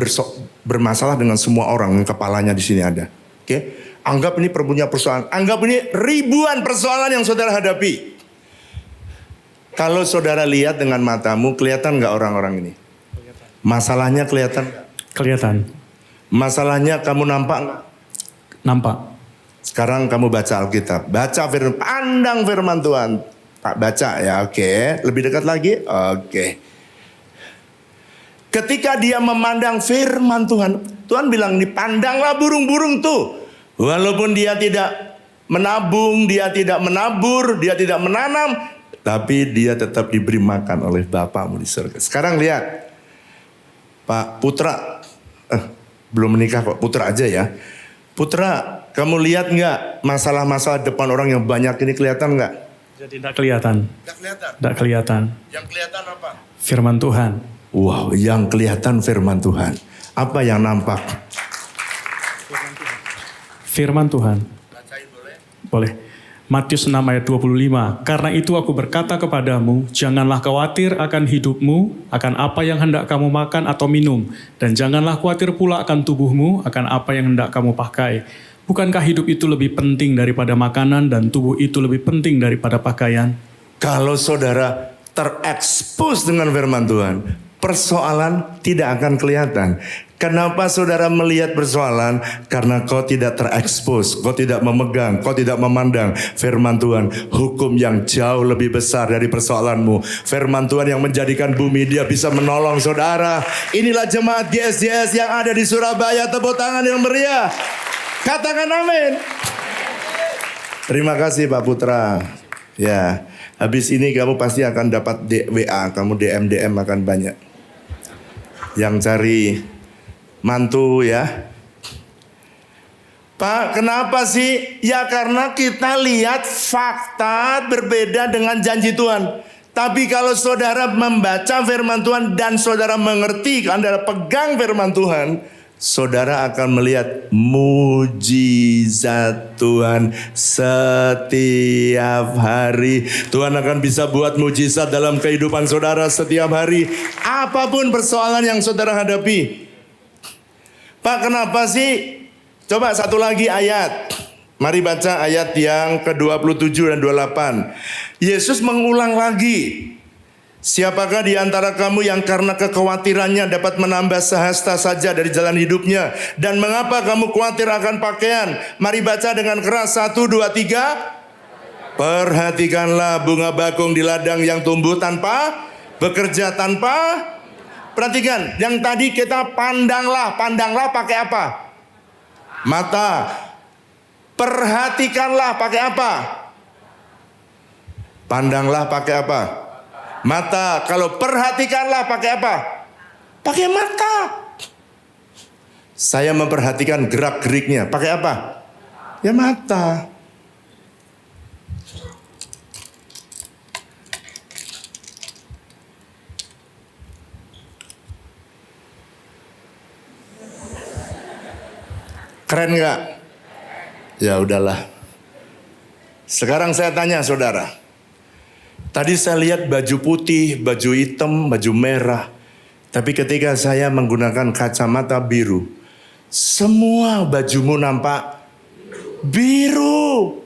bermasalah dengan semua orang yang kepalanya di sini ada. Oke? Anggap ini punya persoalan. Anggap ini ribuan persoalan yang saudara hadapi. Kalau saudara lihat dengan matamu, kelihatan nggak orang-orang ini? Masalahnya kelihatan? Kelihatan. Masalahnya kamu nampak nggak? Nampak. Sekarang kamu baca Alkitab, baca firman, pandang firman Tuhan. Pak baca ya, oke. Lebih dekat lagi, oke. Ketika dia memandang firman Tuhan, Tuhan bilang nih, pandanglah burung-burung tuh. Walaupun dia tidak menabung, dia tidak menabur, dia tidak menanam, tapi dia tetap diberi makan oleh Bapamu di surga. Sekarang lihat, Pak Putra, belum menikah kok, Putra aja ya. Putra, kamu lihat nggak masalah-masalah depan orang yang banyak ini kelihatan nggak? Jadi tidak kelihatan. Tidak kelihatan. Tidak kelihatan. Yang kelihatan apa? Firman Tuhan. Wow, yang kelihatan firman Tuhan. Apa yang nampak? Firman Tuhan. Bacain boleh? Boleh. Matius 6 ayat 25. Karena itu aku berkata kepadamu, janganlah khawatir akan hidupmu, akan apa yang hendak kamu makan atau minum. Dan janganlah khawatir pula akan tubuhmu, akan apa yang hendak kamu pakai. Bukankah hidup itu lebih penting daripada makanan dan tubuh itu lebih penting daripada pakaian? Kalau saudara terekspos dengan firman Tuhan, persoalan tidak akan kelihatan. Kenapa saudara melihat persoalan? Karena kau tidak terekspos, kau tidak memegang, kau tidak memandang firman Tuhan. Hukum yang jauh lebih besar dari persoalanmu. Firman Tuhan yang menjadikan bumi, dia bisa menolong saudara. Inilah jemaat GSJS yang ada di Surabaya. Tepuk tangan yang meriah. Katakan amin. Terima kasih Pak Putra. Ya, habis ini kamu pasti akan dapat WA, kamu DM akan banyak. Yang cari mantu ya. Pak, kenapa sih? Ya karena kita lihat fakta berbeda dengan janji Tuhan. Tapi kalau saudara membaca firman Tuhan dan saudara mengerti, Anda pegang firman Tuhan, saudara akan melihat mujizat Tuhan setiap hari. Tuhan akan bisa buat mujizat dalam kehidupan saudara setiap hari. Apapun persoalan yang saudara hadapi. Pak, kenapa sih? Coba satu lagi ayat. Mari baca ayat yang ke-27 dan 28. Yesus mengulang lagi. Siapakah di antara kamu yang karena kekhawatirannya dapat menambah sehasta saja dari jalan hidupnya? Dan mengapa kamu khawatir akan pakaian? Mari baca dengan keras. 1, 2, 3. Perhatikanlah bunga bakung di ladang yang tumbuh tanpa bekerja, tanpa. Perhatikan, yang tadi kita pandanglah pakai apa? Mata. Perhatikanlah pakai apa? Pandanglah pakai apa? Mata. Kalau perhatikanlah pakai apa? Pakai mata. Saya memperhatikan gerak-geriknya, pakai apa? Ya mata. Keren nggak? Ya udahlah. Sekarang saya tanya saudara. Tadi saya lihat baju putih, baju hitam, baju merah. Tapi ketika saya menggunakan kacamata biru, semua bajumu nampak biru.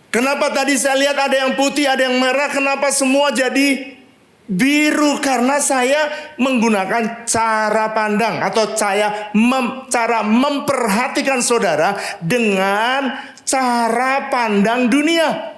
Kenapa tadi saya lihat ada yang putih, ada yang merah, kenapa semua jadi biru? Karena saya menggunakan cara pandang atau cara memperhatikan saudara dengan cara pandang dunia.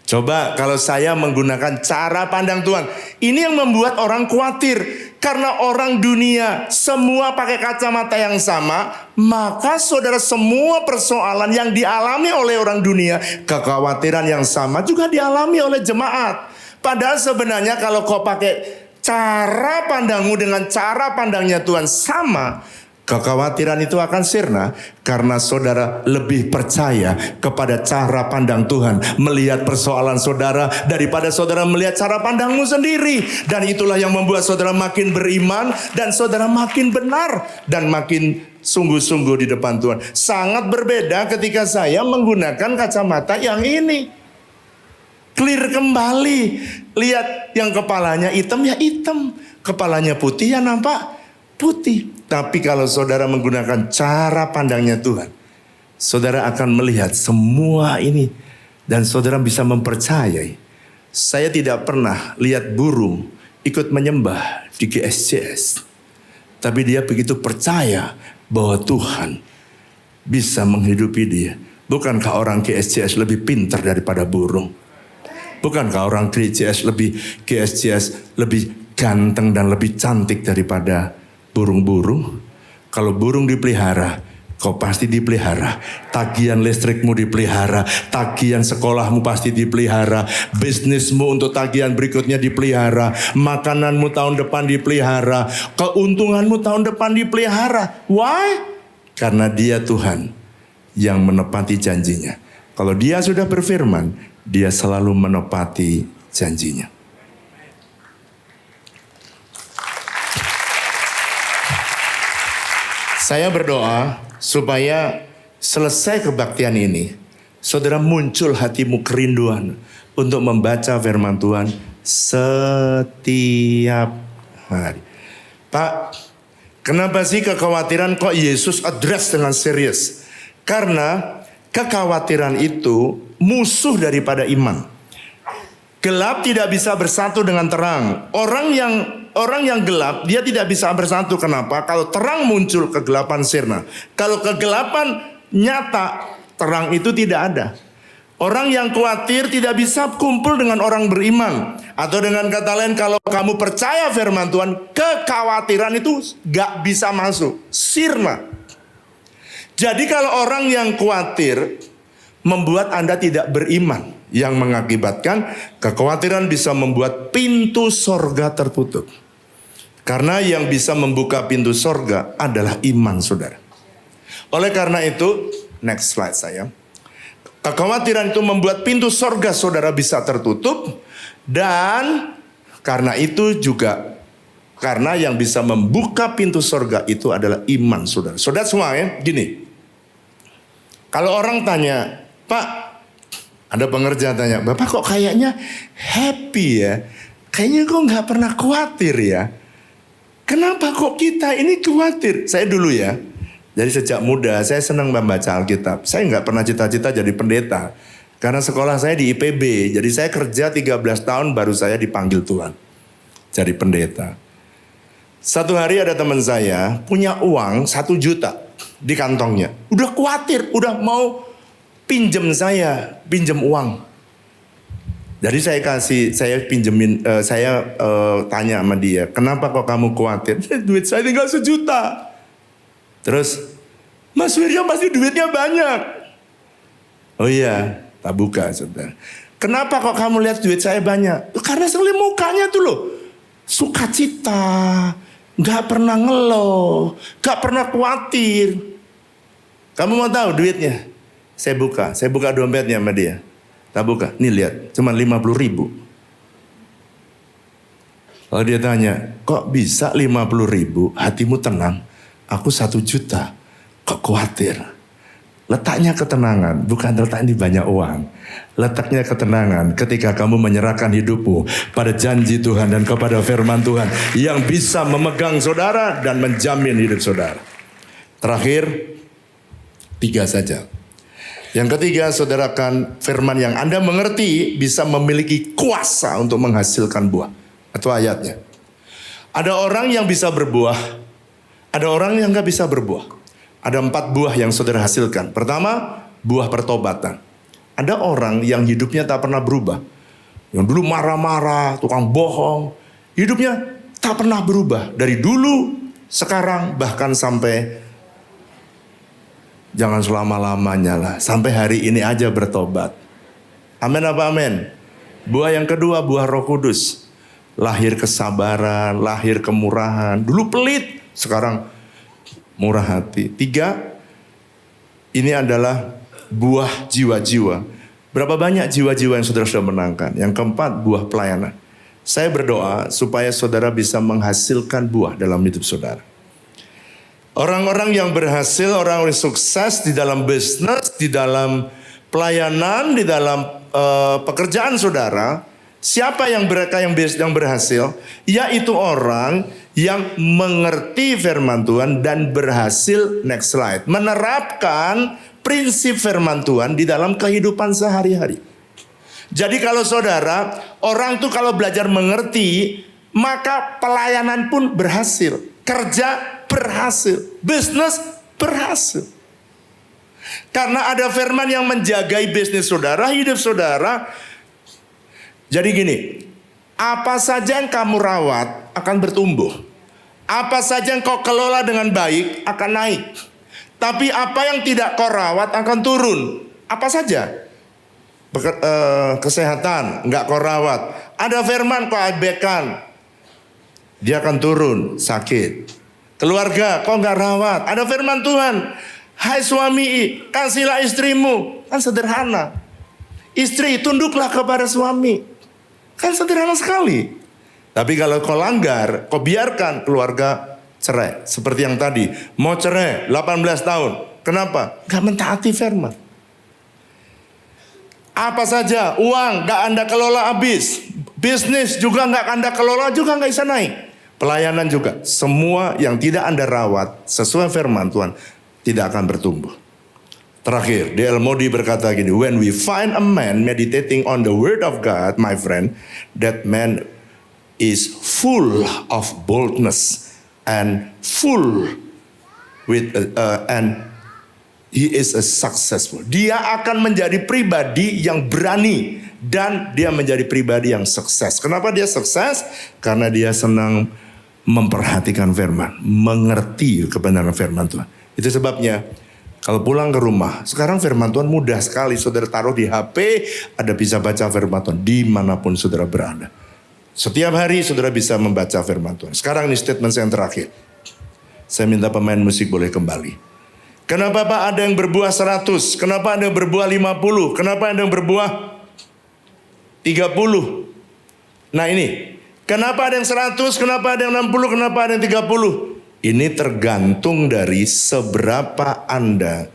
Coba kalau saya menggunakan cara pandang Tuhan, ini yang membuat orang khawatir. Karena orang dunia semua pakai kacamata yang sama, maka saudara semua persoalan yang dialami oleh orang dunia, kekhawatiran yang sama juga dialami oleh jemaat. Padahal sebenarnya kalau kau pakai cara pandangmu dengan cara pandangnya Tuhan sama, kekhawatiran itu akan sirna karena saudara lebih percaya kepada cara pandang Tuhan melihat persoalan saudara daripada saudara melihat cara pandangmu sendiri. Dan itulah yang membuat saudara makin beriman dan saudara makin benar dan makin sungguh-sungguh di depan Tuhan. Sangat berbeda ketika saya menggunakan kacamata yang ini. Clear kembali. Lihat yang kepalanya hitam ya hitam, kepalanya putih ya nampak putih. Tapi kalau saudara menggunakan cara pandangnya Tuhan, saudara akan melihat semua ini dan saudara bisa mempercayai. Saya tidak pernah lihat burung ikut menyembah di GSJS, tapi dia begitu percaya bahwa Tuhan bisa menghidupi dia. Bukankah orang GSJS lebih pintar daripada burung? Bukankah orang GSJS lebih ganteng dan lebih cantik daripada burung-burung? Kalau burung dipelihara, kau pasti dipelihara. Tagihan listrikmu dipelihara, tagihan sekolahmu pasti dipelihara, bisnismu untuk tagihan berikutnya dipelihara, makananmu tahun depan dipelihara, keuntunganmu tahun depan dipelihara. Why? Karena dia Tuhan yang menepati janjinya. Kalau dia sudah berfirman, dia selalu menepati janjinya. Saya berdoa supaya selesai kebaktian ini, saudara muncul hatimu kerinduan untuk membaca firman Tuhan setiap hari. Pak, kenapa sih kekhawatiran kok Yesus address dengan serius? Karena kekhawatiran itu musuh daripada iman. Gelap tidak bisa bersatu dengan terang. Orang yang gelap dia tidak bisa bersatu. Kenapa? Kalau terang muncul, kegelapan sirna. Kalau kegelapan nyata, terang itu tidak ada. Orang yang khawatir tidak bisa kumpul dengan orang beriman. Atau dengan kata lain, kalau kamu percaya firman Tuhan, kekhawatiran itu gak bisa masuk. Sirna. Jadi kalau orang yang khawatir membuat Anda tidak beriman, yang mengakibatkan kekhawatiran bisa membuat pintu sorga tertutup. Karena yang bisa membuka pintu sorga adalah iman, saudara. Oleh karena itu, next slide saya. Kekhawatiran itu membuat pintu sorga saudara bisa tertutup. Dan karena itu juga, karena yang bisa membuka pintu sorga itu adalah iman, saudara. Saudara semua ya, gini. Kalau orang tanya, Pak, ada pengerja tanya, Bapak kok kayaknya happy ya? Kayaknya kok nggak pernah khawatir ya? Kenapa kok kita ini khawatir? Saya dulu ya, jadi sejak muda saya senang membaca Alkitab. Saya nggak pernah cita-cita jadi pendeta. Karena sekolah saya di IPB, jadi saya kerja 13 tahun baru saya dipanggil Tuhan. Jadi pendeta. Satu hari ada teman saya punya uang 1 juta di kantongnya. Udah khawatir, udah mau pinjem uang. Jadi saya pinjemin, tanya sama dia, kenapa kok kamu khawatir? Duit saya tinggal 1 juta. Terus, Mas Wirya pasti duitnya banyak. Oh iya, tak buka saudara. Kenapa kok kamu lihat duit saya banyak? Karena sekali mukanya tuh loh, sukacita, gak pernah ngeluh, gak pernah khawatir. Kamu mau tahu duitnya? Saya buka dompetnya sama dia. Tak buka, nih lihat, cuma 50 ribu. Kalau dia tanya, kok bisa 50 ribu, hatimu tenang? Aku 1 juta, kok khawatir? Letaknya ketenangan, bukan letaknya di banyak uang. Letaknya ketenangan ketika kamu menyerahkan hidupmu pada janji Tuhan dan kepada firman Tuhan yang bisa memegang saudara dan menjamin hidup saudara. Terakhir, 3 saja. Yang ketiga, saudarakan firman yang Anda mengerti bisa memiliki kuasa untuk menghasilkan buah. Atau ayatnya. Ada orang yang bisa berbuah, ada orang yang gak bisa berbuah. Ada 4 buah yang saudara hasilkan. Pertama, buah pertobatan. Ada orang yang hidupnya tak pernah berubah. Yang dulu marah-marah, tukang bohong. Hidupnya tak pernah berubah. Dari dulu, sekarang, bahkan sampai jangan selama-lamanya lah. Sampai hari ini aja bertobat. Amin apa amin? Buah yang kedua, buah Roh Kudus. Lahir kesabaran, lahir kemurahan. Dulu pelit, sekarang murah hati. 3, ini adalah buah jiwa-jiwa. Berapa banyak jiwa-jiwa yang saudara sudah menangkan? Yang keempat, buah pelayanan. Saya berdoa supaya saudara bisa menghasilkan buah dalam hidup saudara. Orang-orang yang berhasil, orang yang sukses di dalam bisnis, di dalam pelayanan, di dalam pekerjaan saudara, siapa yang mereka yang berhasil? Yaitu orang yang mengerti firman Tuhan dan berhasil, next slide, menerapkan prinsip firman Tuhan di dalam kehidupan sehari-hari. Jadi kalau saudara, orang tuh kalau belajar mengerti, maka pelayanan pun berhasil, kerja berhasil, bisnis berhasil. Karena ada firman yang menjagai bisnis saudara, hidup saudara. Jadi gini, apa saja yang kamu rawat akan bertumbuh. Apa saja yang kau kelola dengan baik akan naik. Tapi apa yang tidak kau rawat akan turun. Apa saja? Kesehatan nggak kau rawat. Ada firman kau abaikan, dia akan turun, sakit. Keluarga kau nggak rawat, ada firman Tuhan, hai suami kasihlah istrimu. Kan sederhana. Istri tunduklah kepada suami. Kan sederhana sekali. Tapi kalau kau langgar, kau biarkan keluarga cerai. Seperti yang tadi, mau cerai 18 tahun. Kenapa? Gak mentaati firman. Apa saja, uang gak Anda kelola habis. Bisnis juga gak Anda kelola, juga gak bisa naik. Pelayanan juga, semua yang tidak Anda rawat sesuai firman Tuhan tidak akan bertumbuh. Terakhir, D.L. Moody berkata gini, when we find a man meditating on the word of God, my friend, that man is full of boldness and full with and he is a successful. Dia akan menjadi pribadi yang berani dan dia menjadi pribadi yang sukses. Kenapa dia sukses? Karena dia senang memperhatikan firman, mengerti kebenaran firman Tuhan. Itu sebabnya kalau pulang ke rumah, sekarang firman Tuhan mudah sekali. Saudara taruh di HP, ada bisa baca firman Tuhan dimanapun saudara berada. Setiap hari saudara bisa membaca firman Tuhan. Sekarang ini statement saya yang terakhir. Saya minta pemain musik boleh kembali. Kenapa Pak ada yang berbuah 100? Kenapa ada yang berbuah 50? Kenapa ada yang berbuah 30? Nah ini, kenapa ada yang 100? Kenapa ada yang 60? Kenapa ada yang 30? Ini tergantung dari seberapa Anda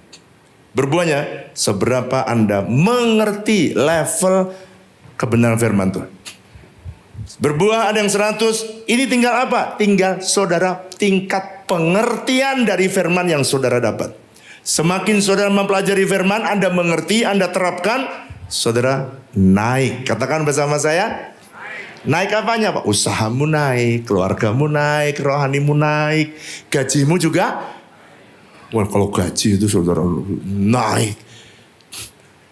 berbuahnya, seberapa Anda mengerti level kebenaran firman Tuhan. Berbuah ada yang 100, ini tinggal apa? Tinggal saudara tingkat pengertian dari firman yang saudara dapat. Semakin saudara mempelajari firman, Anda mengerti, Anda terapkan, saudara naik. Katakan bersama saya. Naik apanya Pak? Usahamu naik, keluargamu naik, rohanimu naik, gajimu juga. Wah kalau gaji itu saudara naik.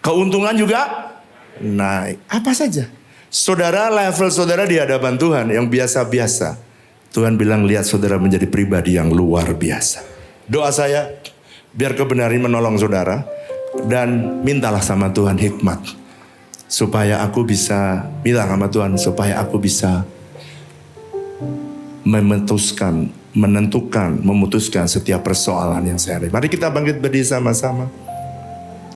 Keuntungan juga naik. Apa saja. Saudara level saudara di hadapan Tuhan yang biasa-biasa. Tuhan bilang lihat saudara menjadi pribadi yang luar biasa. Doa saya biar kebenaran menolong saudara. Dan mintalah sama Tuhan hikmat. Supaya aku bisa bilang sama Tuhan, supaya aku bisa memutuskan setiap persoalan yang saya ada. Mari kita bangkit berdiri sama-sama.